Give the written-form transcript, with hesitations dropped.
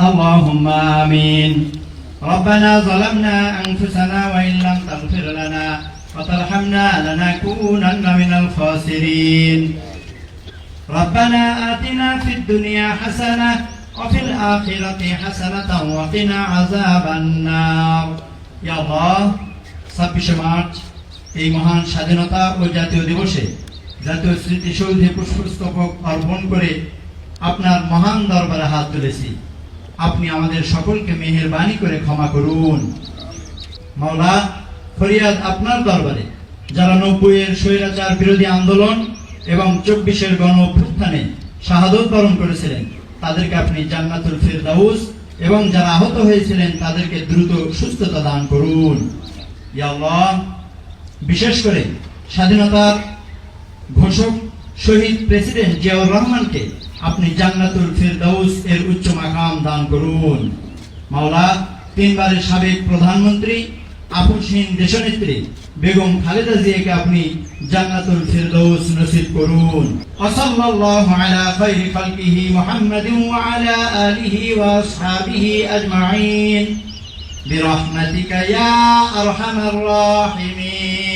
اللهم آمين. ربنا ظلمنا أنفسنا وإن لم تغفر لنا وترحمنا لنكونن من الخاسرين. ربنا آتنا في الدنيا حسنة وفي الآخرة حسنة وقنا عذاب النار. يا الله 26 March এই মহান স্বাধীনতা ও জাতীয় দিবসে জাতীয় স্মৃতিসৌধে পুষ্পস্তবক অর্পণ করে আপনার মহান দরবারে হাত তুলেছি। আপনি আমাদের সকলকে মেহেরবানি করে ক্ষমা করুন। মাওলা, ফরিয়াদ আপনার দরবারে যারা 90-এর স্বৈরাচার বিরোধী আন্দোলন এবং 24-এর গণ অভ্যুত্থানে শাহাদত বরণ করেছিলেন তাদেরকে আপনি জান্নাতুল ফিরদাউস এবং যারা আহত হয়েছিলেন তাদেরকে দ্রুত সুস্থতা দান করুন। ইয়া আল্লাহ, বিশেষ করে স্বাধীনতার ঘোষক শহীদ প্রেসিডেন্ট জিয়াউর রহমানকে আপনি জান্নাতুল ফিরদাউস এর উচ্চ মাকাম দান করুন। মাওলা, 3 বারের সাবেক প্রধানমন্ত্রী আপসহীন দেশনেত্রী বেগম খালেদা জিয়াকে আপনি জান্নাতুল ফিরদাউস নসিব করুন। সাল্লাল্লাহু আলা খায়রি খালকিহি মুহাম্মাদিন ওয়া আলা আলিহি ওয়া আসহাবিহি আজমাইন বিরহমাতিকা ইয়া আরহামার রাহিমিন।